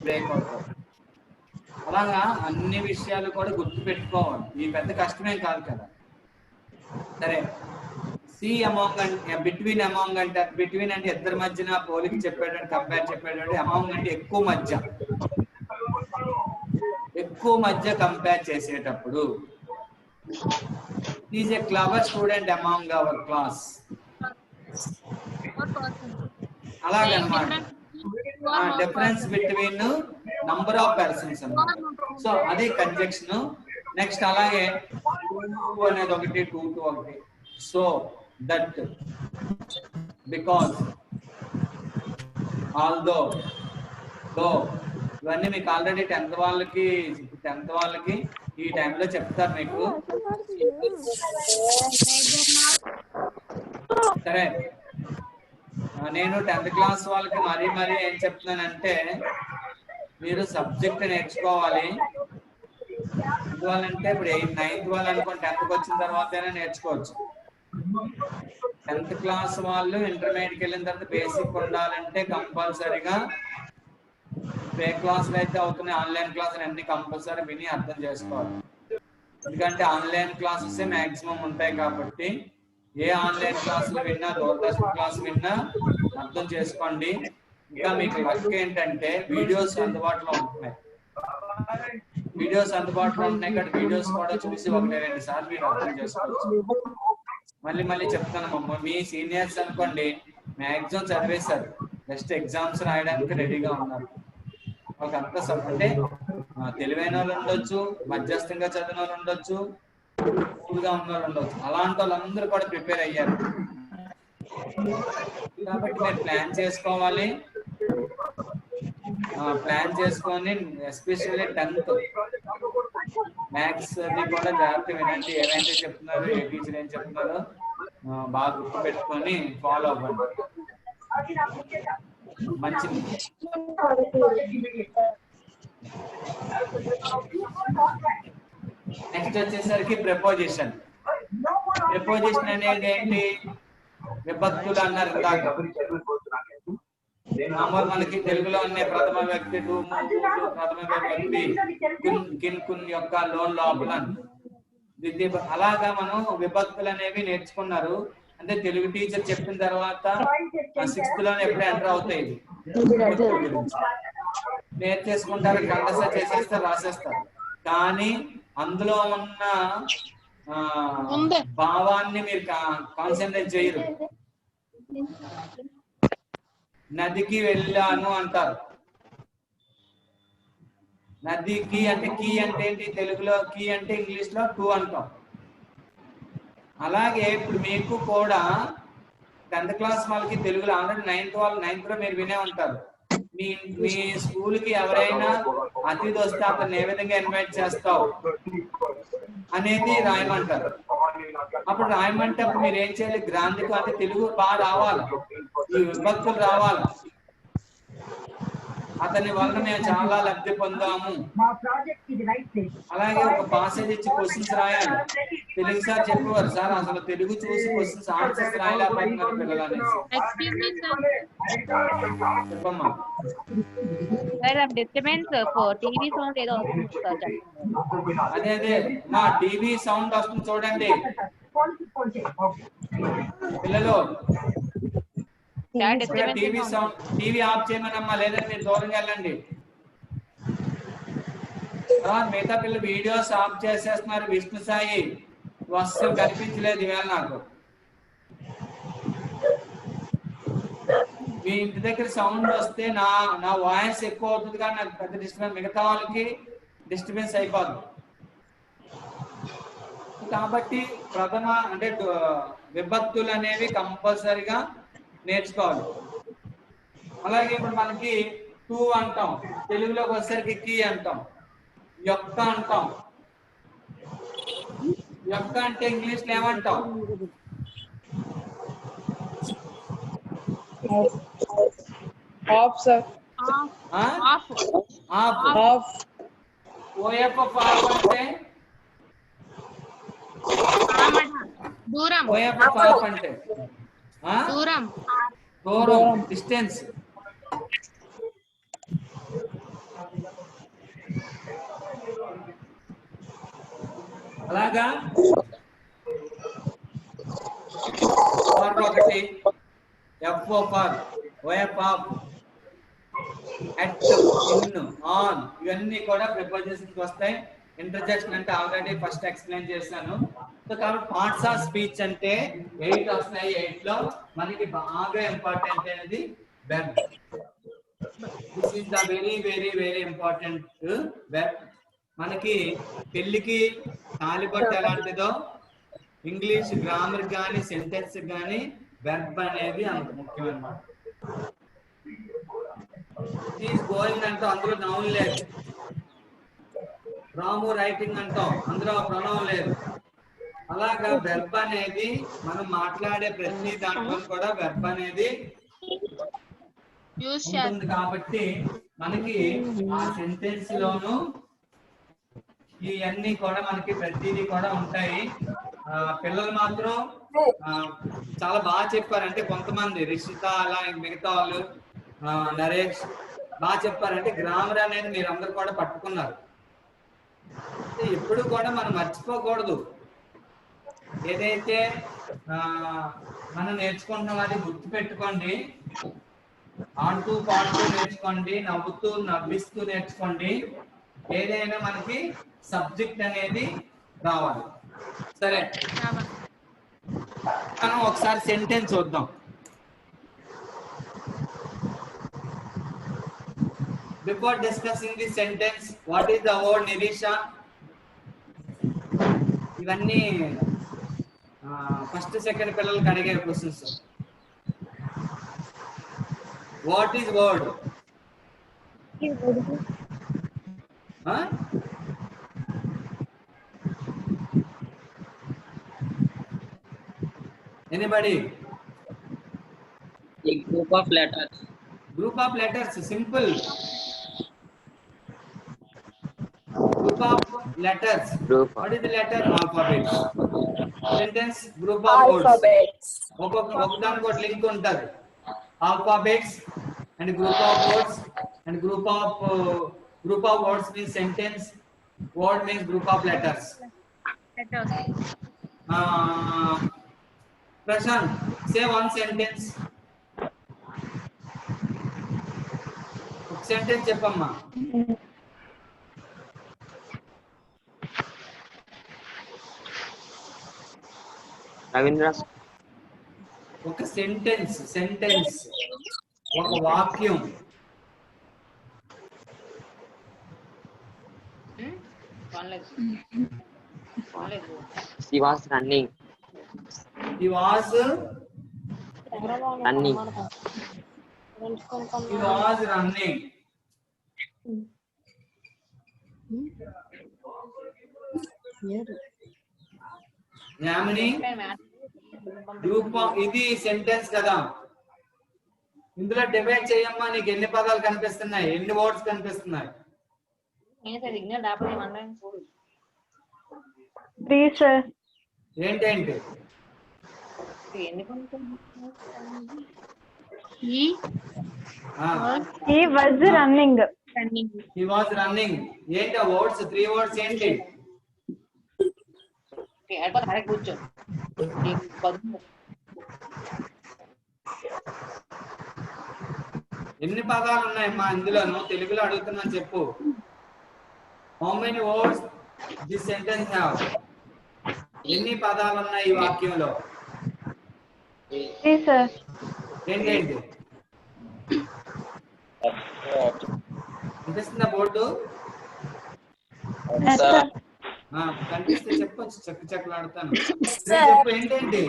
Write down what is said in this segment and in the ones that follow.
Break అవుతారు. అలాగా అన్ని విషయాలు కూడా గుర్తు పెట్టుకోవాలి. ఈ పెద్ద కష్టమేం కాదు కదా. సరే, సి అమాంగ్ అంటే బిట్వీన్, అమాంగ్ అంటే బిట్వీన్ అంటే ఇద్దరి మధ్యన పోలిక చెప్పేటట్టు, కంపేర్ చెప్పేటట్టు. అమాంగ్ అంటే ఎక్కువ మధ్య కంపేర్ చేసేటప్పుడు is a clever student among our class. అలాగనమాట. Difference between number of persons అన్నమాట. సో అది కంజంక్షన్. నెక్స్ట్ అలాగే టూ అనేది ఒకటి, టూ టు ఒకటి. So that, because, although, though, ఇవన్నీ మీకు ఆల్రెడీ 10th వాళ్ళకి ఈ టైంలో చెప్తారు మీకు. సరే, నేను 10th క్లాస్ వాళ్ళకి మరీ ఏం చెప్తున్నానంటే, మీరు సబ్జెక్ట్ నేర్చుకోవాలి. ఎందువల్లంటే ఇప్పుడు 9th వాళ్ళు అనుకోండి 10th వచ్చిన తర్వాతైనా నేర్చుకోవచ్చు. 10th క్లాస్ వాళ్ళు ఇంటర్మీడియట్కి వెళ్ళిన తర్వాత బేసిక్ ఉండాలంటే కంపల్సరీగా ప్రే క్లాసులు అయితే అవుతున్నాయి, ఆన్లైన్ క్లాసులు అన్ని కంపల్సరీ విని అర్థం చేసుకోవాలి. ఎందుకంటే ఆన్లైన్ క్లాసెస్ మ్యాక్సిమం ఉంటాయి కాబట్టి ఏ ఆన్లైన్ క్లాసులు విన్నా, దూరదర్శన్ క్లాస్ విన్నా అర్థం చేసుకోండి. ఇంకా మీకు లక్ ఏంటంటే వీడియోస్ అందుబాటులో ఉంటున్నాయి. కాబట్టి వీడియోస్ కూడా చూసి 1-2 సార్లు మీరు అర్థం చేసుకోవచ్చు. మళ్ళీ చెప్తాను, మీ సీనియర్స్ అనుకోండి మ్యాక్సిమం చదివేశారు, జస్ట్ ఎగ్జామ్స్ రాయడానికి రెడీగా ఉన్నారు. వాళ్ళకంతా అంటే తెలివైన వాళ్ళు ఉండొచ్చు, మధ్యస్థంగా చదివిన వాళ్ళు ఉండొచ్చు, కూల్గా ఉన్న వాళ్ళు ఉండొచ్చు. అలాంటి వాళ్ళందరూ కూడా ప్రిపేర్ అయ్యారు. కాబట్టి మీరు ప్లాన్ చేసుకోవాలి. ప్లాన్ చేసుకొని ఎస్పెషల్లీ 10th మ్యాథ్స్ అది కూడా జాగ్రత్త వినండి. ఏమైతే చెప్తున్నారో, ఏ టీచర్ ఏం చెప్తున్నారో బాగా గుర్తు పెట్టుకొని ఫాలో అవ్వండి. మంచిది. నెక్స్ట్ వచ్చేసరికి ప్రిపోజిషన్. ప్రిపోజిషన్ అనేది ఏంటి? విభక్తులు అన్నారు ఇందాక. మనకి తెలుగులో అనే ప్రథమ వ్యక్తి, ప్రథమ వ్యక్తి, కిన్ కున్ యొక్క లోన్ లోపల. అలాగా మనం విభక్తులు అనేవి నేర్చుకున్నారు. అంటే తెలుగు టీచర్ చెప్పిన తర్వాత 6th లోనే ఎప్పుడు ఎంటర్ అవుతాయి. నేర్చేసుకుంటారు, కంఠస్థ చేసేస్తారు, రాసేస్తారు. కానీ అందులో ఉన్న భావాన్ని మీరు కాన్సన్ట్రేట్ చేయరు. నదికి వెళ్ళాను అంటారు. నదికి అంటే కీ అంటే ఏంటి? తెలుగులో కీ అంటే ఇంగ్లీష్ లో టూ అంటాం. అలాగే ఇప్పుడు మీకు కూడా 10th క్లాస్ వాళ్ళకి తెలుగులో ఆల్రెడీ 9th లో మీరు వినే ఉంటారు. మీ స్కూల్ కి ఎవరైనా అతిథి వస్తే అతన్ని ఏ విధంగా ఇన్వైట్ చేస్తావు అనేది రాయమంటారు. అప్పుడు రాయమంటే అప్పుడు మీరు ఏం చేయాలి? గ్రాంధికం అంటే తెలుగు బాగా రావాలి, ఈ విభక్తులు రావాలి. అతని వల్ల మేము చాలా లబ్ధి పొందాము. అలాగే ఒక పాసేజ్ ఇచ్చి క్వశ్చన్స్ రాయాలి. తెలుగు సార్ చెప్పేవారు, సార్ అసలు తెలుగు చూసి క్వశ్చన్స్ ఆన్సర్స్ రాయలేకపోతున్నారు పిల్లలు అనేసి. చెప్పమ్మా. అదే మా టీవీ సౌండ్ వస్తుంది చూడండి పిల్లలు. టీవీ సౌండ్, టీవీ ఆఫ్ చేయమనమ్మా, లేదంటే మీరు దూరంగా వెళ్ళండి. మిగతా పిల్లలు వీడియోస్ ఆఫ్ చేసేస్తున్నారు. విష్ణు సాయి అస్సలు కనిపించలేదు ఈవేళ నాకు. మీ ఇంటి దగ్గర సౌండ్ వస్తే నా వాయిస్ ఎక్కువ అవుతుంది కానీ నాకు పెద్ద డిస్టర్బెన్స్, మిగతా వాళ్ళకి డిస్టర్బెన్స్ అయిపోద్ది. కాబట్టి ప్రథమ అంటే విభక్తులు అనేవి కంపల్సరిగా నేర్చుకోవాలి. అలాగే ఇప్పుడు మనకి టూ అంటాం, తెలుగులోకి వచ్చేసరికి కీ అంటాం, యొక్క అంటాం. యొక్క అంటే ఇంగ్లీష్ లో ఏమంటాం? Of sir. ఆఫ్. ఓఎఫ్ అంటే దూరం. ఓఎఫ్ అంటే దూరం, దూరం, డిస్టెన్స్. అలాగా ఫర్ ఒకటి FO for OF of at in on ఇవన్నీ కూడా ప్రిపోజిషన్స్ వస్తాయి. ఇంటర్జెక్షన్ అంటే ఆల్రెడీ ఫస్ట్ ఎక్స్ప్లెయిన్ చేశాను. సో కాబట్టి పార్ట్స్ ఆఫ్ స్పీచ్ అంటే 8 వస్తాయి. 8 లో మనకి బాగా ఇంపార్టెంట్ అనేది verb. This is the very very very important verb. మనకి పెళ్లికి తాళిబొట్టు ఎలాంటిదో ఇంగ్లీష్ గ్రామర్ కానీ సెంటెన్స్ కానీ వెర్బ్ అనేది అంత ముఖ్యం అన్నమాట. ఈజ్ గోయింగ్ అంటాం, అందులో నౌన్ లేదు. రాము రైటింగ్ అంటాం, అందులో ప్రణవం లేదు. అలాగా వెర్బ్ అనేది మనం మాట్లాడే ప్రతి దాంట్లో కూడా వెర్బ్ అనేది ఉంటుంది. కాబట్టి మనకి ఆ సెంటెన్స్ లోను ఇవన్నీ కూడా మనకి ప్రతిదీ కూడా ఉంటాయి. పిల్లలు మాత్రం చాలా బాగా చెప్పారు. అంటే కొంతమంది రిషిత అలా మిగతా వాళ్ళు నరేష్ బాగా చెప్పారంటే గ్రామర్ అనేది మీరు అందరు కూడా పట్టుకున్నారు. ఎప్పుడు కూడా మనం మర్చిపోకూడదు. ఏదైతే మనం నేర్చుకుంటున్నాం అది గుర్తు పెట్టుకోండి. ఆడుతూ పాడుతూ నేర్చుకోండి, నవ్వుతూ నవ్విస్తూ నేర్చుకోండి. ఏదైనా మనకి సబ్జెక్ట్ అనేది రావాలి. సరే, మనం ఒకసారి సెంటెన్స్ చూద్దాం. Before discussing the sentence, what is the word, Nirisha? ఇవన్నీ ఫస్ట్ సెకండ్ పిల్లలకి అడిగే questions. What is word? Anybody? A group of letters. Group of letters, simple. Group of letters. What is the letter? Alphabets. Sentence, group of words. ఒకదానికి ఒకటి link ఉంటుంది. Alphabets and group of words and group of words means sentence. Word means group of letters. Prashant, say one sentence. Sentence చెప్పమ్మా. Ravindra. ఒక sentence ఒక వాక్యం. She was running. He was Running. Yamini group ఇది sentence కదా. ఇందులో divide చేయమ్మా. నీకు ఎన్ని పదాలు కనిపిస్తున్నాయి? ఎన్ని వర్డ్స్ కనిపిస్తున్నాయి? 3 సార్. ఏంటేంటి? He was running. He was running. ఏంటి ఆ వర్డ్స్? 3 వర్డ్స్ ఏంటి? ఎన్ని పదాలు ఉన్నాయమ్మా ఇందులోను? తెలుగులో అడుగుతున్నాను, చెప్పు. How many words this sentence have? ఎన్ని పదాలు ఉన్నాయి ఈ వాక్యంలో? 3 సార్. ఏంటేంటి? కనిపిస్తుందా బోర్డు? కనిపిస్తే చెప్పొచ్చు. చెక్కలాడతాను. చెప్పు ఏంటేంటి?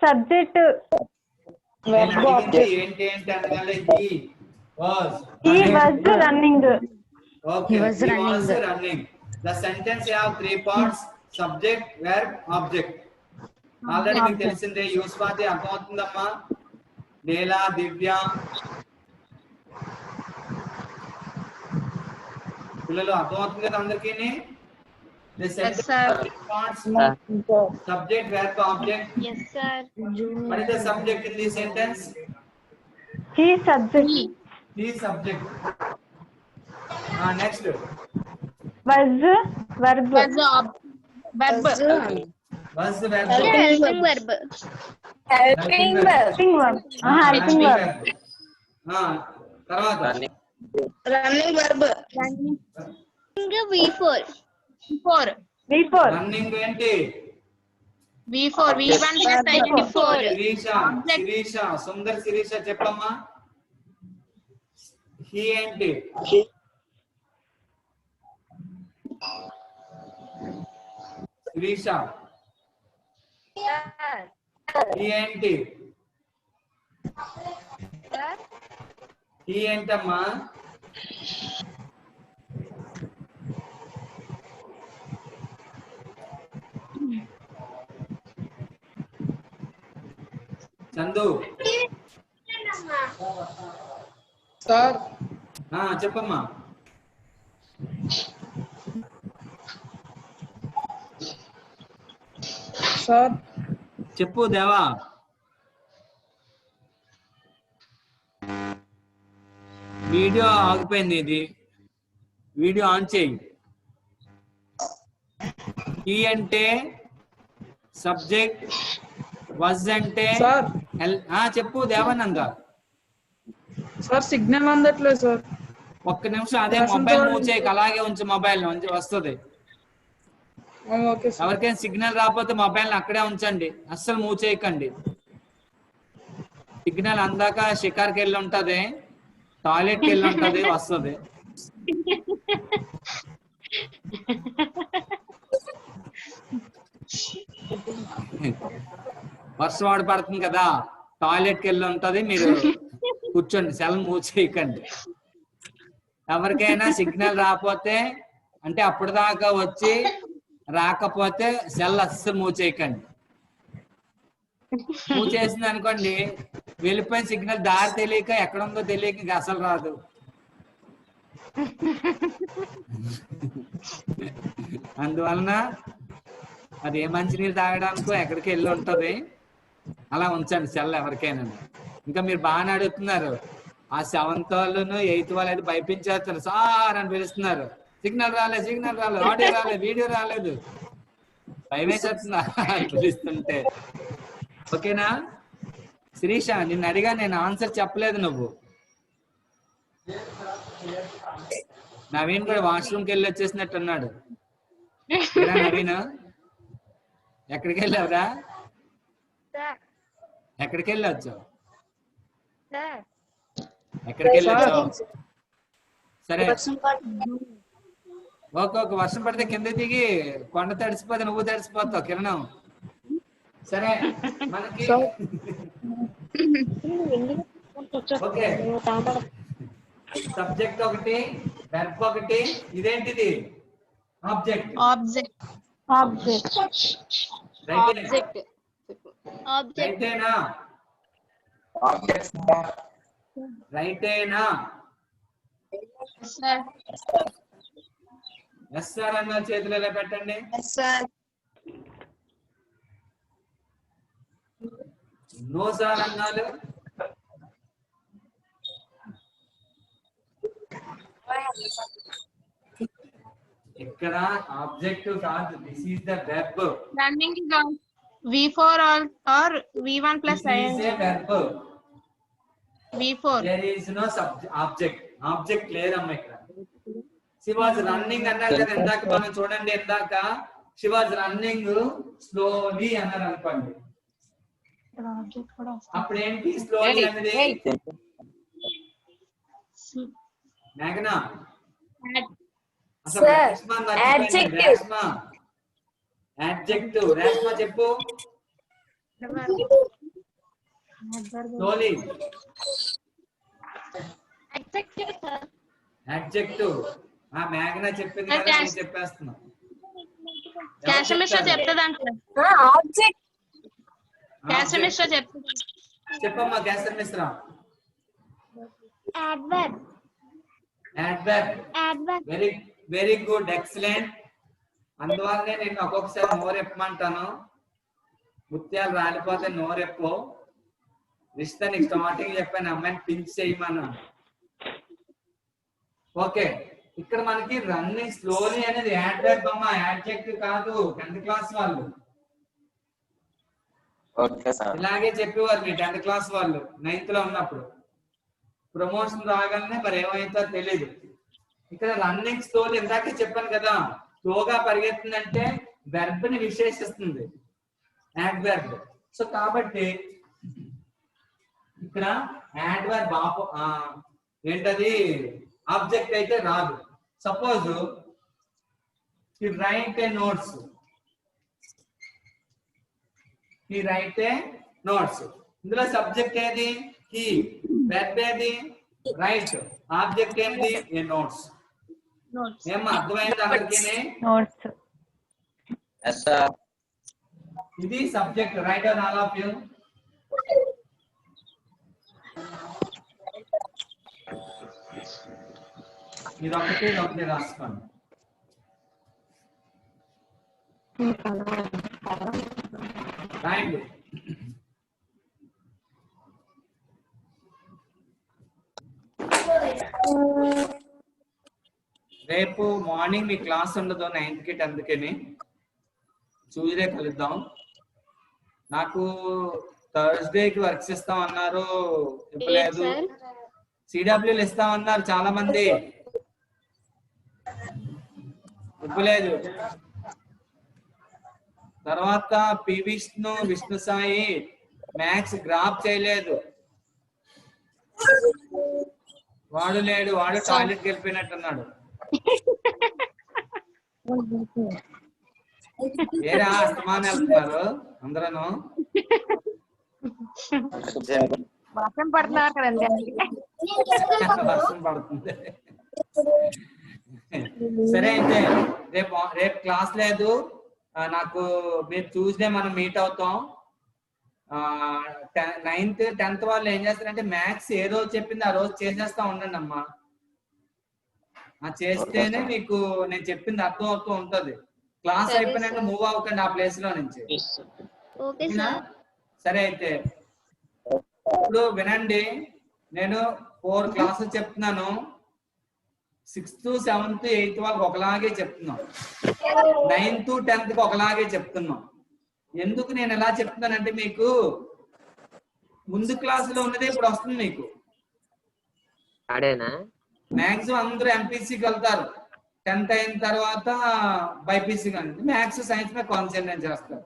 సబ్జెక్ట్ ఏంటి అనగానే he was running. Okay, he was running. The sentence have 3 parts: subject, verb, object. Already మీకు తెలిసిందే. యూస్వాతి అర్థమవుతుందమ్మా? నీలా, దివ్య పిల్లలు అర్థమవుతుంది కదా అందరికీ? The sentence have 3 parts: subject, verb, object. Yes sir. What is the subject in this sentence? He subject. He subject. Next. Was verb. Verb was verb helping verb helping helping verb helping verb తర్వాత running verb V4 V4 running ఏంటి V1 plus ing Sirisha Sundar Sirisha చెప్పమ్మా he ఏంటి Sirisha he ఏంటి he ఏంటమ్మా Chandu sir చెప్పమ్మా sir చెప్పు దేవా video ఆగిపోయింది ఇది వీడియో ఆన్ చేయి ఈ అంటే సబ్జెక్ట్ వజ్ అంటే సార్ చెప్పు దేవానంద సార్ సిగ్నల్ అందట్లేదు సార్ ఒక్క నిమిషం అదే మొబైల్ మూవ్ చేయక అలాగే ఉంచు మొబైల్ వస్తుంది ఓకే సార్ ఎవరికైనా సిగ్నల్ రాకపోతే మొబైల్ అక్కడే ఉంచండి అస్సలు మూవ్ చేయకండి సిగ్నల్ అందాక షికార్కి వెళ్ళి ఉంటది టాయిలెట్కి వెళ్ళి ఉంటది వస్తుంది వర్షం వాడు పడుతుంది కదా టాయిలెట్కి వెళ్ళి ఉంటది మీరు కూర్చోండి సెల్ మూవ్ చేయకండి ఎవరికైనా సిగ్నల్ రాకపోతే అంటే అప్పటిదాకా వచ్చి రాకపోతే సెల్ అస్సలు మూవ్ చేయకండి మూవ్ చేసింది అనుకోండి వెళ్ళిపోయిన సిగ్నల్ దారి తెలియక ఎక్కడ ఉందో తెలియక ఇంకా అసలు రాదు అందువలన అది ఏ మంచినీళ్ళు తాగడానికో ఎక్కడికి వెళ్ళి ఉంటది అలా ఉంచండి సెల్ ఎవరికైనా ఇంకా మీరు బాగానే అడుగుతున్నారు ఆ 7th వాళ్ళను 8th వాళ్ళు అయితే భయపించేస్తున్నారు సార్ అని పిలుస్తున్నారు సిగ్నల్ రాలేదు ఆడియో రాలేదు వీడియో రాలేదు భయమేసేస్తున్నా పిలుస్తుంటే ఓకేనా శిరీష నిన్ను అడిగా నేను ఆన్సర్ చెప్పలేదు నువ్వు నవీన్ కూడా వాష్రూమ్కి వెళ్ళి వచ్చేసినట్టు అన్నాడు నవీన్ ఎక్కడికి వెళ్ళావురా ఎక్కడికి వెళ్ళొచ్చావు ఎక్కడికి వెళ్ళొచ్చావు సరే ఓకే వర్షం పడితే కింద దిగి కొండ తడిసిపోతే నువ్వు తడిసిపోతావు కిరణం సరే మనకి ఓకే సబ్జెక్ట్ ఒకటి వెర్బ్ ఒకటి ఇదేంటిది ఆబ్జెక్ట్ రైటేనా రైటేనా ఎస్ సార్ అన్న చేతులు ఎలా పెట్టండి నో సార్ అన్నాడు ఇక్కడ ఆబ్జెక్టివ్ కాదు this is the verb running V4 or V1 plus ing verb V4 there is no object లేదమ్మా ఇక్కడ she was running అన్నారు కదా ఇందాక మనం చూడండి ఇందాక she was running slowly అన్నారు అనుకోండి అప్పుడు ఏంటి స్లోలీ అనేది మేఘనా అసలు adjective రేష్మా చెప్పు slowly adjective మేఘనా చెప్పింది కదా నేను చెప్పేస్తున్నా క్యాష్ మిస్టర్ చెప్తాదంట ఆబ్జెక్ట్ క్యాష్ మిస్టర్ చెప్తా చెప్పమ్మా క్యాష్ మిశ్రా adverb వెరీ గుడ్ ఎక్సలెంట్ అందువల్లనే నేను ఒక్కొక్కసారి నోరెప్పమంటాను ముత్యాలు రాలిపోతే నోరెప్పు రిష్తా నీకు స్టార్టింగ్ చెప్పాను అమ్మాయిని పించ్ చేయమను ఓకే ఇక్కడ మనకి రన్నింగ్ స్లోలీ అనేది యాడ్వర్బ్ అమ్మా, యాడ్జెక్టివ్ కాదు 10th క్లాస్ వాళ్ళు. Okay sir. ఇలాగే చెప్పేవారు మీ 10th క్లాస్ వాళ్ళు 9th లో ఉన్నప్పుడు. ప్రమోషన్ రాగానే మరి ఏమైతే తెలియదు. ఇక్కడ రన్నింగ్ స్లోలీ ఇందాకే చెప్పాను కదా, స్లోగా పరిగెత్తుందంటే వెర్బ్ ని విశేషిస్తుంది, యాడ్వర్బ్. సో కాబట్టి ఇక్కడ యాడ్వర్బ్ ఏంటది ఆబ్జెక్ట్ అయితే రాదు. Suppose he write a notes, he write a notes. ఇందులో సబ్జెక్ట్ ఏది? he. వెర్బ్ ఏది? రైట్. ఆబ్జెక్ట్ ఏంది? ఏ నోట్స్. ఏమ్మా అర్థమైంది అందరికీ? Notes. Yes sir. ఇది subject. Right on all of you. మీరు ఒకటి రాసుకోండి. రాయండి. రేపు మార్నింగ్ మీ క్లాస్ ఉండదు 9th కి 10th కి. ట్యూస్డే కలుద్దాం. నాకు థర్స్డేకి వర్క్స్ ఇస్తాం అన్నారు, ఇవ్వలేదు. సిడబ్ల్యూలు ఇస్తామన్నారు చాలా మంది, ఇవ్వలేదు. తర్వాత P Vishnu Sai maths graph చేయలేదు, వాడు లేడు, వాడు టాయిలెట్కి వెళ్ళిపోయినట్టున్నాడు. ఏరా అస్తమానం వెళ్తున్నారు అందరూ? వర్షం పడుతున్నారు కదండి. వర్షం పడుతుంది. సరే అయితే రేపు క్లాస్ లేదు నాకు. మీరు ట్యూస్డే మనం మీట్ అవుతాం. 9th 10th వాళ్ళు ఏం చేస్తారంటే మ్యాథ్స్ ఏ రోజు చెప్పింది ఆ రోజు చేసేస్తా ఉండండి అమ్మా. చేస్తేనే మీకు నేను చెప్పింది అర్థం అవుతూ ఉంటది. క్లాస్ అయిపోయినాక మూవ్ అవ్వకండి ఆ ప్లేస్ లో నుంచి. సరే అయితే ఇప్పుడు వినండి, నేను 4 క్లాసులు చెప్తున్నాను. 6th 7th 8th వాళ్ళకి ఒకలాగే చెప్తున్నాం, 9th 10th కి ఒకలాగే చెప్తున్నాం. ఎందుకు నేను ఎలా చెప్తున్నానంటే మీకు ముందు క్లాసులో ఉన్నదే ఇప్పుడు వస్తుంది మీకు. మ్యాథ్స్ అందరూ ఎంపీసీకి వెళ్తారు, 10th అయిన తర్వాత బైపీసీ కానీ మ్యాథ్స్ సైన్స్ మీద కాన్సన్ట్రేట్ చేస్తారు.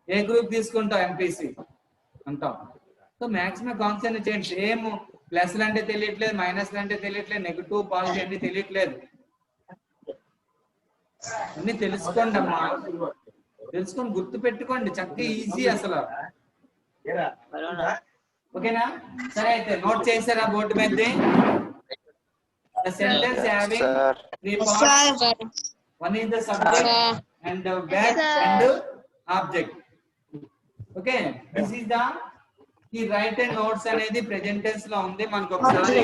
ఏ గ్రూప్ తీసుకుంటావు? ఎంపీసీ అంటాం. సో మ్యాథ్స్ మీద కాన్సన్ట్రేట్ చేయండి. సేమ్ ప్లస్లు అంటే తెలియట్లేదు, మైనస్లు అంటే తెలియట్లేదు, నెగిటివ్ పాజిటివ్ అన్ని తెలియట్లేదు. అన్ని తెలుసుకోండి అమ్మా, తెలుసుకొని గుర్తు పెట్టుకోండి. చక్కగా ఈజీ అసలు. ఓకేనా? సరే అయితే నోట్ చేశారా బోర్డు మీద? The sentence having 3 parts. One is the subject and the verb and object. Okay, this is the he write and notes అనేది present tense లో ఉంది. మనకు ఒకసారి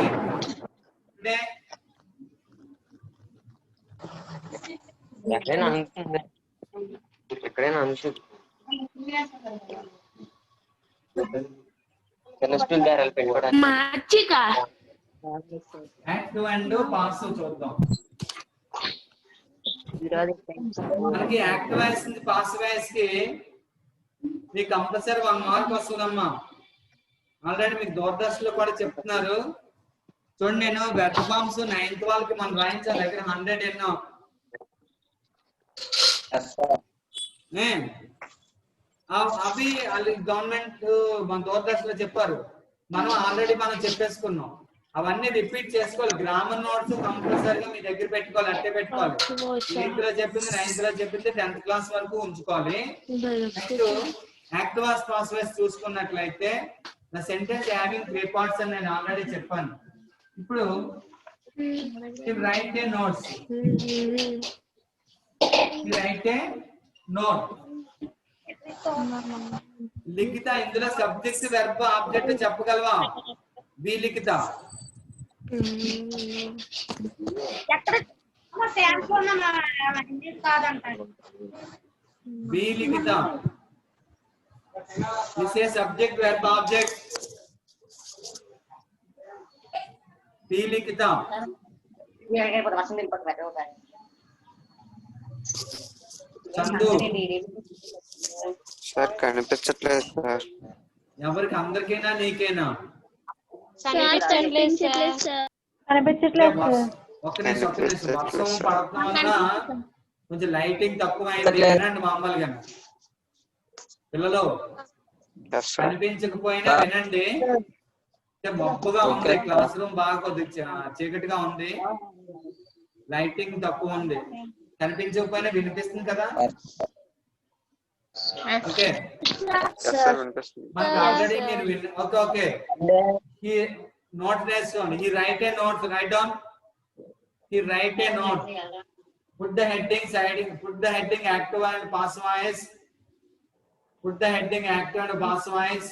యాక్టివ్ అండ్ పాసివ్ చూద్దాం. మనకి యాక్టివ్ వాయిస్ పాసివ్ వాయిస్ కి మీకు కంపల్సరీ 1 మార్క్ వస్తుందమ్మా. ఆల్రెడీ మీకు దూరదర్శన్లో కూడా చెప్తున్నారు. చూడండి, నేను వెబ్ ఫార్మ్స్ 9th వాళ్ళకి మనం రాయించాలి దగ్గర 100 ఎన్నో. అవి గవర్నమెంట్ మన దూరదర్శన్లో చెప్పారు, మనం ఆల్రెడీ మనం చెప్పేసుకున్నాం. అవన్నీ రిపీట్ చేసుకోవాలి. గ్రామర్ నోట్స్ కంపల్సరీగా మీ దగ్గర పెట్టుకోవాలి, అట్టే పెట్టుకోవాలి. 8th లో చెప్పింది, 9th లో చెప్పింది 10th క్లాస్ వరకు ఉంచుకోవాలి. Next active voice passive voice చూసుకున్నట్లయితే the sentence having 3 parts అని నేను ఆల్రెడీ చెప్పాను. ఇప్పుడు write a notes, write a note. Likhita ఇందులో సబ్జెక్ట్ వెర్బ్ ఆబ్జెక్ట్ చెప్పగలవా? B Likhita. B Likhita. This is subject verb object. B Likhita. Chandu sir కనిపించట్లేదు సార్. ఎవరికి అందరికైనా నీకేనా? కనిపించట్లేదు సార్. కనిపించట్లేదు సార్. ఒక్క నిమిషం వర్షం పడటం వల్ల కొంచెం లైటింగ్ తక్కువ అయింది వినండి మామూలుగా పిల్లలు. Yes, sir. కనిపించకపోయినా వినండి. మబ్బుగా ఉంది, క్లాస్ రూమ్ బాగా కొద్దిగా చీకటిగా ఉంది, లైటింగ్ తక్కువ ఉంది. కనిపించకపోయినా వినిపిస్తుంది కదా? Okay Yes, sir. వినిపిస్తుంది. మనకు ఆల్రెడీ మీరు ఓకే ఓకే ఈ నోట్ నేర్చుకోండి. ఈ right a note, right down. ఈ right a note, put the heading side, put the heading active and passive voice, put the heading active and passive voice.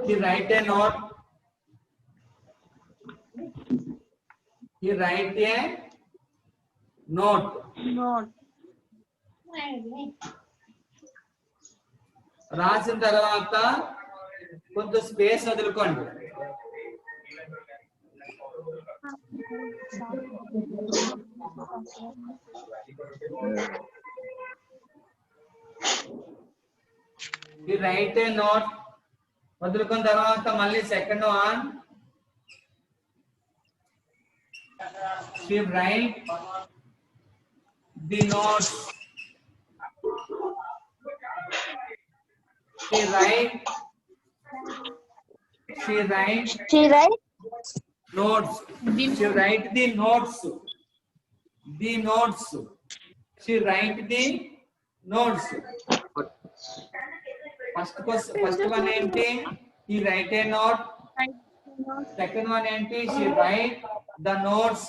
He write a note. He write a note. రాసిన తర్వాత కొంత space వదులుకోండి. ఈ right a note వదులుకున్న తర్వాత మళ్ళీ second one right the note. She write notes. She write the notes. The notes. She write the notes. First one enti he write a note. Second one enti she write the notes.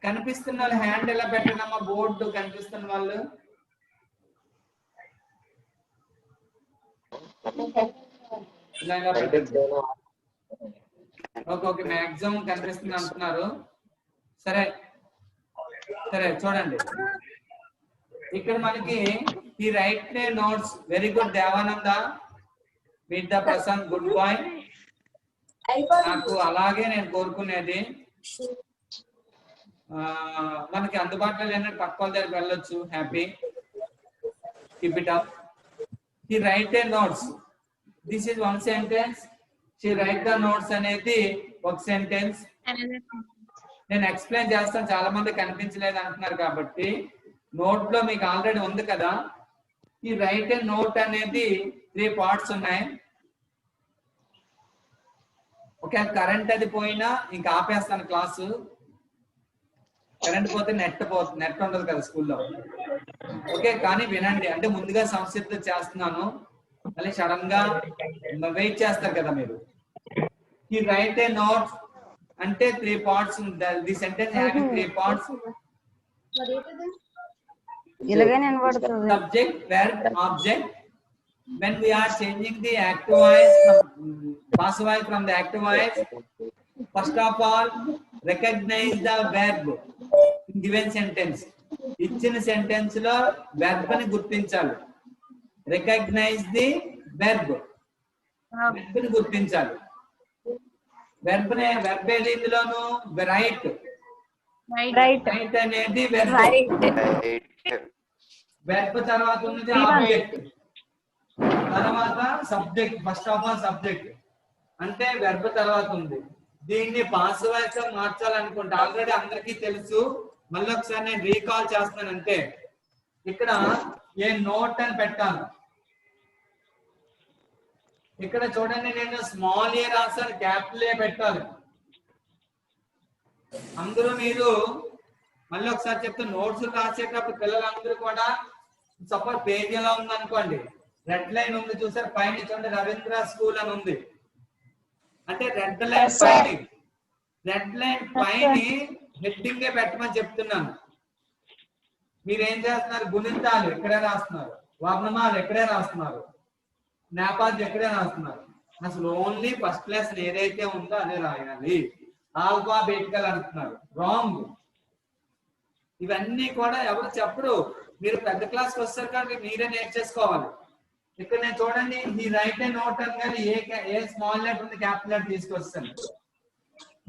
కనిపిస్తున్న వాళ్ళు hand ఎలా పెట్టనమ్మా? Board కనిపిస్తున్న వాళ్ళు ఇలాగా పెట్టండి. Okay okay maximum కనిపిస్తుంది అంటున్నారు. సరే సరే చూడండి ఇక్కడ మనకి ఈ right notes. Very good Devananda, with the Prashant, good boy. నాకు అలాగే నేను కోరుకునేది మనకి అందుబాటులో లేనట్టు పక్క వాళ్ళ దగ్గరికి వెళ్ళొచ్చు. Happy, keep it up. He right A notes. This is one sentence. She right the notes అనేది ఒక సెంటెన్స్. నేను ఎక్స్ప్లెయిన్ చేస్తాను, చాలా మంది కనిపించలేదు అంటున్నారు కాబట్టి నోట్ లో మీకు ఆల్రెడీ ఉంది కదా. ఈ రైట్ ఏ నోట్ అనేది 3 పార్ట్స్ ఉన్నాయి. ఓకే కరెంట్ అది పోయినా ఇంకా ఆపేస్తాను క్లాసు. కరెంట్ పోతే నెట్ ఉండదు కదా స్కూల్లో. ఓకే కానీ వినండి, అంటే ముందుగా సంసిద్ధత చేస్తున్నాను, మళ్ళీ సడన్ గా వెయిట్ చేస్తారు కదా మీరు. ఈ రైట్ ఏ నోట్ అంటే 3 parts. The sentence having 3 parts. Subject, verb, object. When we are changing the active voice from passive voice from the active voice, first of all recognize the verb in given sentence. ఇచ్చిన sentence లో verb ని గుర్తించాలి. Recognise the verb, verb ని గుర్తించాలి. Verb ఏది ఇందులోను? Right. Right అనేది verb. Verb తర్వాత ఉన్నది ఆబ్జెక్ట్, తర్వాత subject. First of all subject అంటే వెర్బ్ తర్వాత ఉంది. దీన్ని పాసివ్ వాయిస్ గా మార్చాలనుకుంటే ఆల్రెడీ అందరికీ తెలుసు, మళ్ళీ ఒకసారి నేను రీకాల్ చేస్తానంటే ఇక్కడ ఏ నోట్ అని పెట్టాను. ఇక్కడ చూడండి నేను స్మాల్ ఏ రాసాను, క్యాపిటల్ ఏ పెట్టాలి. అందరూ మీరు మళ్ళీ ఒకసారి చెప్తే నోట్స్ రాసేటప్పుడు పిల్లలందరూ కూడా సపోజ్ పేజ్ ఎలా ఉంది అనుకోండి, రెడ్ లైన్ ఉంది చూసారు పైన, చూడండి రవీంద్ర స్కూల్ అని ఉంది అంటే రెడ్ లైన్ పైన, రెడ్ లైన్ పైన హెడ్డింగ్ పెట్టమని చెప్తున్నాను. మీరేం చేస్తున్నారు? గుణింతాలు ఎక్కడే రాస్తున్నారు, వర్ణమాలు ఎక్కడే రాస్తున్నారు, నేపాలు ఎక్కడే రాస్తున్నారు. అసలు ఓన్లీ ఫస్ట్ క్లాస్ ఏదైతే ఉందో అదే రాయాలి. ఆల్ఫాబెటికల్ అంటున్నారు, రాంగ్. ఇవన్నీ కూడా ఎవరు చెప్పరు, మీరు పెద్ద క్లాస్కి వస్తారు కాబట్టి మీరే నేర్చేసుకోవాలి. ఇక్కడ నేను చూడండి, ఈ రైట్ ఏ నోట్ అని కానీ ఏ స్మాల్ లెటర్ ఉంది క్యాపిటల్ లెటర్ తీసుకొస్తాను.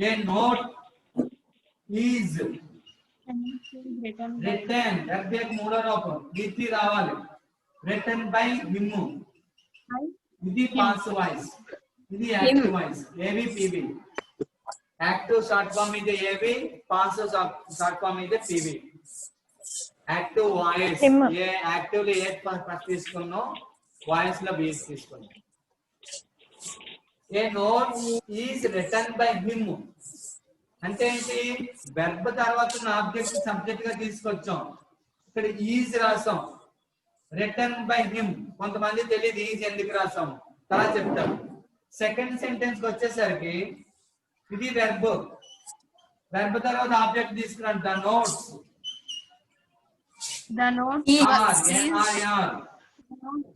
A note is written, verb మూడో రూపం ఇది రావాలి. రిటర్న్ బై హిమ్, ఇది పాసివ్ వాయిస్, ఇది active voice. AV PV, active short form ఇది ఏవి, పాసివ్ షార్ట్ ఫామ్ ఇది PV. Active voice A active లో ఏ ఫస్ట్ తీసుకున్నాం, వాయిస్ లో బి తీసుకున్నాం. A note is written by him అంటే ఏంటి, వెర్బ్ తర్వాత ఆబ్జెక్ట్ సబ్జెక్ట్ గా తీసుకొచ్చాం. ఇక్కడ ఈజ్ రాసాం, రిటర్న్ బై హిమ్. కొంతమంది తెలియదు ఈజ్ ఎందుకు రాసాం, అలా చెప్తాం. సెకండ్ సెంటెన్స్ కి వచ్చేసరికి ఇది వెర్బ్, వెర్బ్ తర్వాత ఆబ్జెక్ట్ తీసుకున్నాం. The notes, The note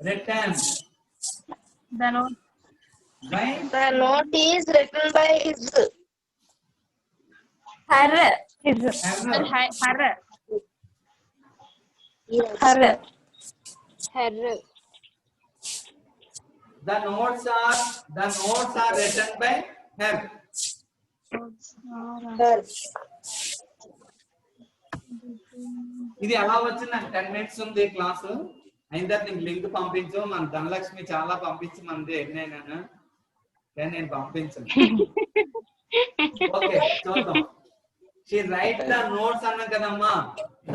written the note by The note is written by his. her her the notes are written by her. ఇది ఎలా వచ్చింది, 10 minutes ఉంది క్లాసు అయిన నీకు లింక్ పంపించు. మన ధనలక్ష్మి చాలా పంపించి మనది ఎన్నైనా నేను పంపించను. ఓకే చూద్దాం. షీ రైట్ ద నోట్స్ అన్నా కదమ్మా,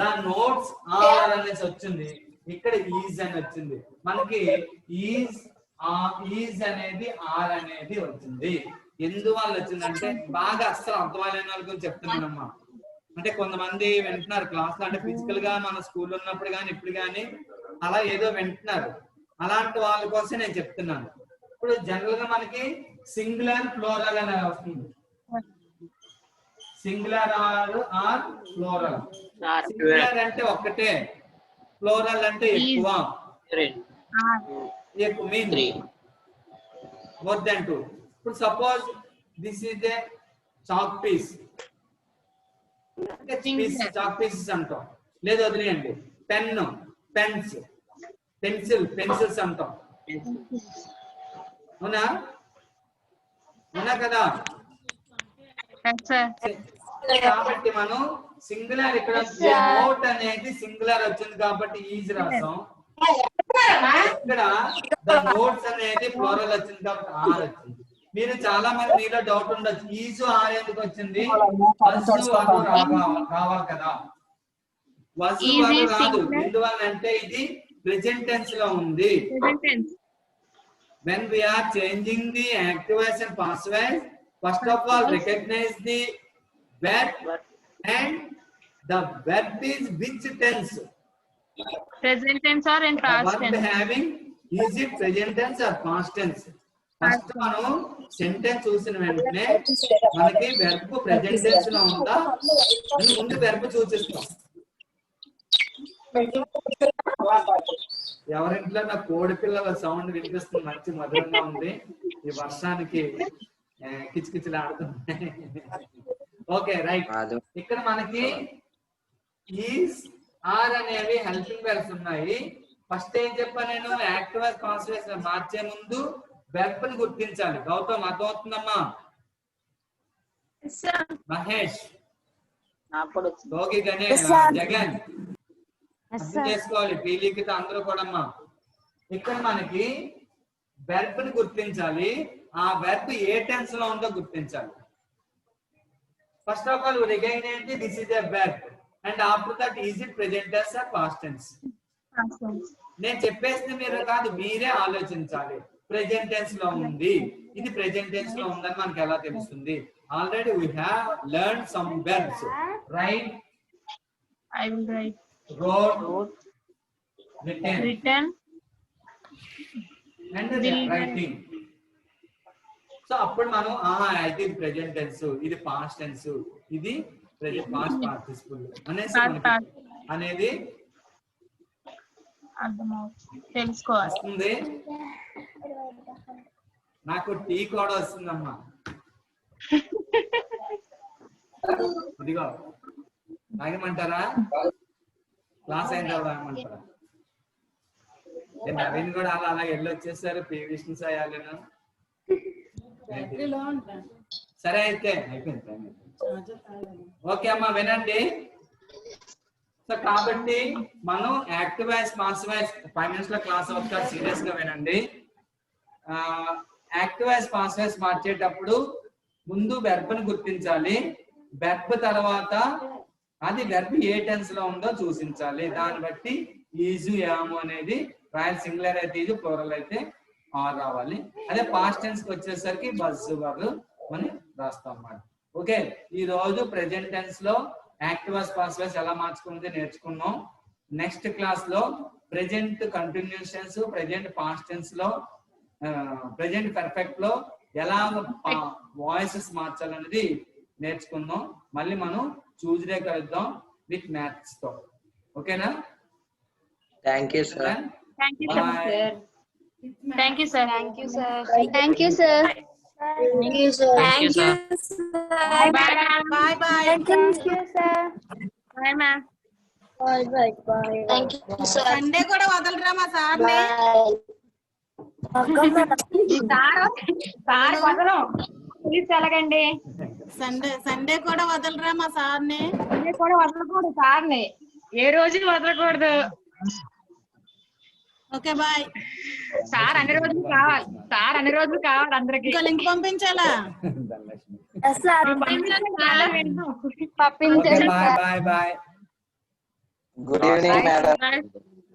ద నోట్స్ ఆర్ అనేసి వచ్చింది, ఇక్కడ ఈజ్ అని వచ్చింది. మనకి ఈజ్ అనేది ఆర్ అనేది వచ్చింది. ఎందువల్ల వచ్చిందంటే బాగా అస్సలు అర్థమైన వాళ్ళ గురించి చెప్తున్నానమ్మా. అంటే కొంతమంది వింటున్నారు క్లాస్ లో, అంటే ఫిజికల్ గా మన స్కూల్ ఉన్నప్పుడు కానీ ఇప్పుడు కానీ అలా ఏదో వింటున్నారు. అలాంటి వాళ్ళ కోసం నేను చెప్తున్నాను. ఇప్పుడు జనరల్ గా మనకి సింగులర్ ఫ్లోరల్ అనే వస్తుంది. Singular are floral. సింగులర్ అంటే ఒక్కటే, ఫ్లోరల్ అంటే ఎక్కువ, మీన్ మోర్ దెన్ 2. ఇప్పుడు suppose this is a chalk piece, chalk pieces అంటాం. లేదు వదిలేయండి, పెన్, పెన్స్, పెన్సిల్స్ అంటాం. అవునా కదా? కాబట్టి మనం సింగులర్ ఇక్కడ నోట్ అనేది సింగులర్ వచ్చింది కాబట్టి ఈజ్ రాసాం. ఇక్కడ ద నోట్స్ అనేది ఫ్లోరల్ వచ్చింది కాబట్టి ఆర్ వచ్చింది. మీరు చాలా మంది మీలో డౌట్ ఉండొచ్చు, ఈజు ఆర్ ఎందుకు వచ్చింది, కావాలి కదా. వసు రాదు, ఎందువల్ల అంటే ఇది ప్రెజెంట్ టెన్స్ లో ఉంది. When we are changing the active voice and passive voice, first of all recognize the verb and the verb is which tense. present tense or in past verb tense. having is it present tense or past tense. First మనం sentence చూసిన వెంటనే మనకి verb present tense లో ఉందా అని ముందు verb సూచిస్తాం. ఎవరింట్లో నా కోడి పిల్లల సౌండ్ వినిపిస్తుంది, మంచి మధురంగా ఉంది. ఈ వర్షానికి కిచకిచలు ఆడుతున్నాయి. Okay right. ఇక్కడ మనకి ఈస్ ఆర్ అనేవి హెల్పింగ్ వెర్బ్స్ ఉన్నాయి. ఫస్ట్ ఏం చెప్పా నేను, యాక్టివ్ వాయిస్ పాసివ్ వాయిస్ మార్చే ముందు వెర్బ్ ని గుర్తించాలి. గౌతమ్ అర్థమవుతుందమ్మా? మహేష్, భోగి, గణేష్, జగన్ అర్థం చేసుకోవాలి. పీలికిత అందరూ కూడా అమ్మా. ఇక్కడ మనకి వెర్బ్ ని గుర్తించాలి. ఆ వెర్బ్ ఏ టెన్స్ లో ఉందో గుర్తించాలి. First of all recognize this is a verb and after that is it present tense or past tense. నేను చెప్పేస్తే మీరు కాదు, మీరే ఆలోచించాలి. ప్రెజెంట్ టెన్స్ లో ఉంది, ఇది ప్రెజెంట్ టెన్స్ లో ఉందని మనకి ఎలా తెలుస్తుంది? Already we have learn some verbs. Right, I will write. wrote, written and writing. So అప్పుడు మనం అయితే ఇది ప్రెజెంట్ టెన్స్, ఇది పాస్ట్ టెన్స్, ఇది పాస్ట్ పార్టిసిపుల్ అనేది తెలుసుకోవాలి. నాకు టీ కూడా వస్తుందమ్మా. ఇదిగో ఆగమంటారా? క్లాస్ అయిన తర్వాత ఆగమంటారా? నవీన్ కూడా అలా వెళ్ళి వచ్చేసారు. పి విష్ణు సాయాలను. సరే అయితే అయిపోయింది. ఓకే అమ్మా వినండి. సో కాబట్టి మనం active voice passive voice 5 minutes లో క్లాస్ అవుతారు. సీరియస్ గా వినండి. యాక్టివ్ వాయిస్ పాసివ్ వాయిస్ మార్చేటప్పుడు ముందు వెర్బ్ ని గుర్తించాలి. వెర్బ్ తర్వాత అది వెర్బ్ ఏ టెన్స్ లో ఉందో చూసించాలి. దాన్ని బట్టి ఈజు యాము అనేది రాయల్. సింగులర్ అయితే ఈజు, ప్లూరల్ అయితే ఆర్ రావాలి. అదే పాస్ట్ టెన్స్ కి వచ్చేసరికి బస్సు వర్ అని రాస్తాం అన్నమాట. ఓకే, ఈ రోజు ప్రెజెంట్ టెన్స్ లో యాక్టివ్ వాయిస్ పాసివ్ వాయిస్ ఎలా మార్చుకున్నది నేర్చుకున్నాం. నెక్స్ట్ క్లాస్ లో present continuous tense, present past tense లో, ప్రెజెంట్ పర్ఫెక్ట్ లో ఎలా వాయిసెస్ మార్చాలనేది నేర్చుకుందాం. మళ్ళీ మనం ట్యూస్డే కలుద్దాం విత్ మ్యాథ్స్ తో. ఓకేనా? Thank you sir. Thank you Bye. Sir. Thank you sir. Thank you, sir. Thank you, sir. Thank you, sir. Thank you, sir. Bye ma'am. Thank you, sir. Bye ma'am. Bye, bye, bye. Thank you, sir. Sunday కూడా వదలరా మా sir Bye. Sir వదలం please ఎలాగండి. Sunday కూడా వదలరా మా సార్ని. అన్నీ కూడా వదలకూడదు సార్ని, ఏ రోజు వదలకూడదు. Okay bye. సార్ అన్ని రోజులు కావాలి, సార్ అన్ని రోజులు కావాలి అందరికి. ఇంకా లింక్ పంపించాలా? Yes, sir. Okay, bye bye. Good evening madam.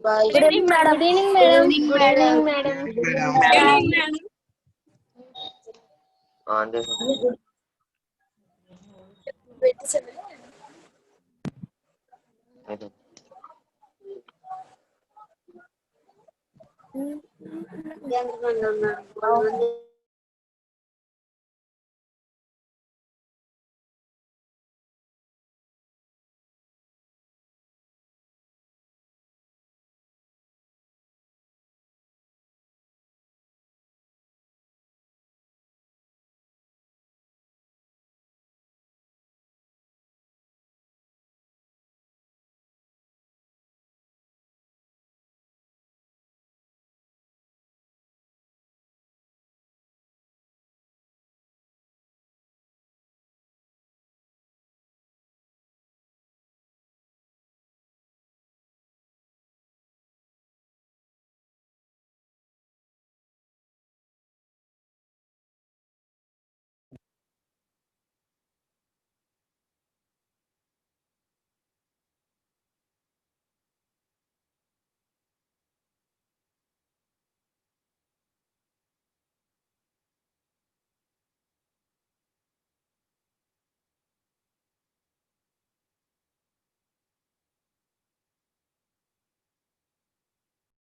Bye. Good evening, madam. Good evening, madam. Good evening, madam. On చేసి Yang mana?